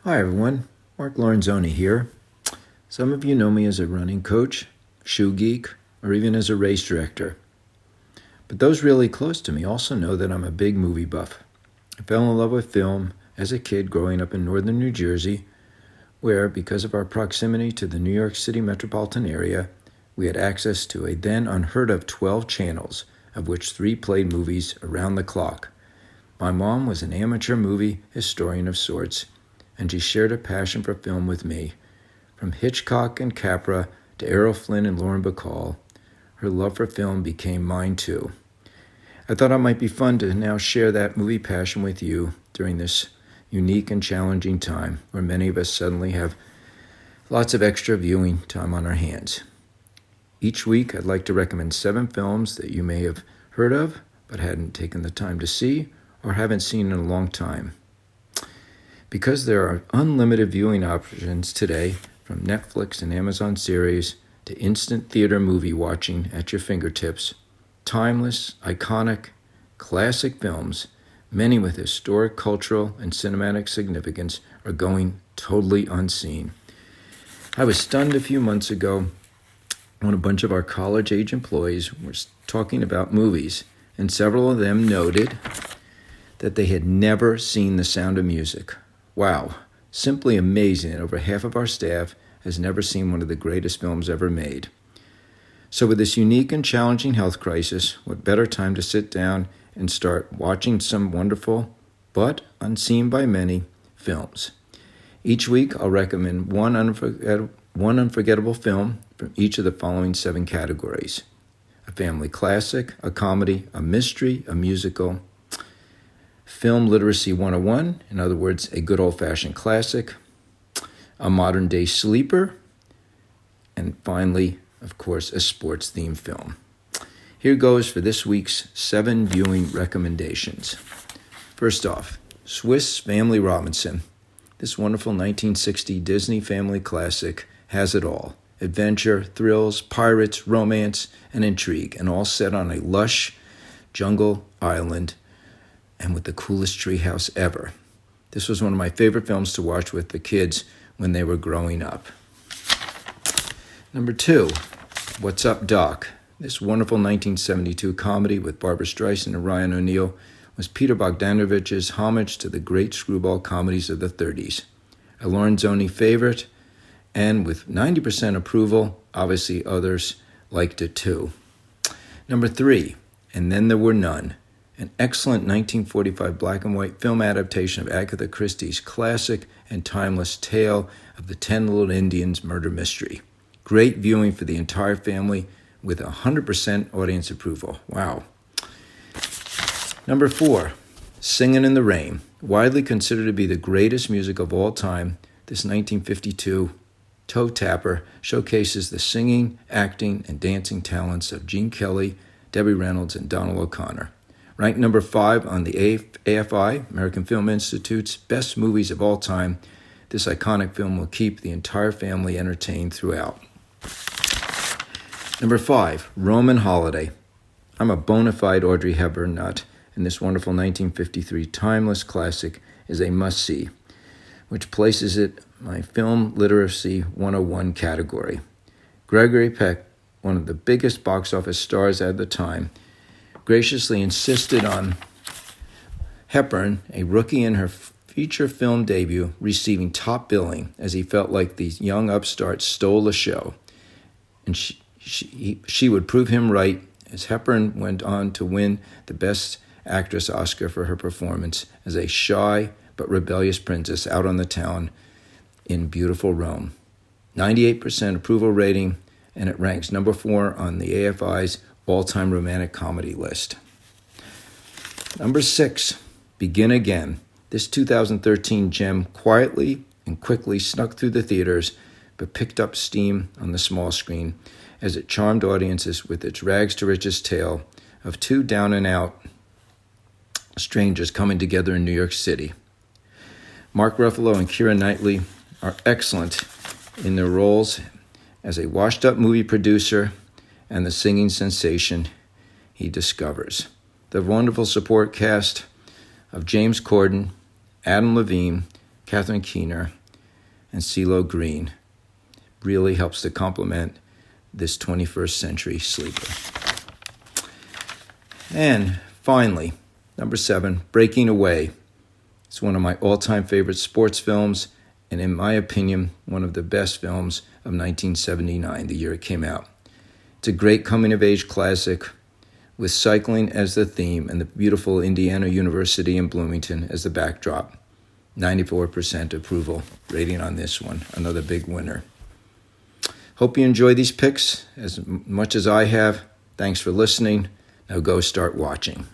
Hi everyone, Mark Lorenzoni here. Some of you know me as a running coach, shoe geek, or even as a race director. But those really close to me also know that I'm a big movie buff. I fell in love with film as a kid growing up in northern New Jersey, where, because of our proximity to the New York City metropolitan area, we had access to a then unheard of 12 channels, of which 3 played movies around the clock. My mom was an amateur movie historian of sorts, and she shared a passion for film with me. From Hitchcock and Capra to Errol Flynn and Lauren Bacall, her love for film became mine too. I thought it might be fun to now share that movie passion with you during this unique and challenging time where many of us suddenly have lots of extra viewing time on our hands. Each week, I'd like to recommend 7 films that you may have heard of but hadn't taken the time to see or haven't seen in a long time. Because there are unlimited viewing options today, from Netflix and Amazon series to instant theater movie watching at your fingertips, timeless, iconic, classic films, many with historic, cultural, and cinematic significance, are going totally unseen. I was stunned a few months ago when a bunch of our college-age employees were talking about movies, and several of them noted that they had never seen The Sound of Music. Wow, simply amazing that over half of our staff has never seen one of the greatest films ever made. So with this unique and challenging health crisis, what better time to sit down and start watching some wonderful, but unseen by many, films. Each week, I'll recommend one unforgettable film from each of the following 7 categories: a family classic, a comedy, a mystery, a musical, Film Literacy 101, in other words, a good old-fashioned classic, a modern-day sleeper, and finally, of course, a sports-themed film. Here goes for this week's 7 viewing recommendations. First off, Swiss Family Robinson. This wonderful 1960 Disney family classic has it all: adventure, thrills, pirates, romance, and intrigue, and all set on a lush jungle island and with the coolest treehouse ever. This was one of my favorite films to watch with the kids when they were growing up. Number 2, What's Up, Doc? This wonderful 1972 comedy with Barbra Streisand and Ryan O'Neal was Peter Bogdanovich's homage to the great screwball comedies of the 30s. A Lorenzoni favorite, and with 90% approval, obviously others liked it too. Number 3, And Then There Were None. An excellent 1945 black and white film adaptation of Agatha Christie's classic and timeless tale of the 10 Little Indians murder mystery. Great viewing for the entire family with 100% audience approval. Wow. Number 4, Singin' in the Rain. Widely considered to be the greatest music of all time, this 1952 toe tapper showcases the singing, acting, and dancing talents of Gene Kelly, Debbie Reynolds, and Donald O'Connor. Ranked number 5 on the AFI, American Film Institute's best movies of all time, this iconic film will keep the entire family entertained throughout. Number 5, Roman Holiday. I'm a bona fide Audrey Hepburn nut, and this wonderful 1953 timeless classic is a must-see, which places it in my Film Literacy 101 category. Gregory Peck, one of the biggest box office stars at the time, graciously insisted on Hepburn, a rookie in her feature film debut, receiving top billing, as he felt like these young upstarts stole the show. And she would prove him right, as Hepburn went on to win the Best Actress Oscar for her performance as a shy but rebellious princess out on the town in beautiful Rome. 98% approval rating, and it ranks number 4 on the AFI's all-time romantic comedy list. Number 6, Begin Again. This 2013 gem quietly and quickly snuck through the theaters, but picked up steam on the small screen as it charmed audiences with its rags-to-riches tale of 2 down-and-out strangers coming together in New York City. Mark Ruffalo and Keira Knightley are excellent in their roles as a washed-up movie producer and the singing sensation he discovers. The wonderful support cast of James Corden, Adam Levine, Catherine Keener, and CeeLo Green. Really helps to complement this 21st century sleeper. And finally, number 7, Breaking Away. It's one of my all-time favorite sports films, and in my opinion, one of the best films of 1979, the year it came out. It's a great coming-of-age classic with cycling as the theme and the beautiful Indiana University in Bloomington as the backdrop. 94% approval rating on this one, another big winner. Hope you enjoy these picks as much as I have. Thanks for listening. Now go start watching.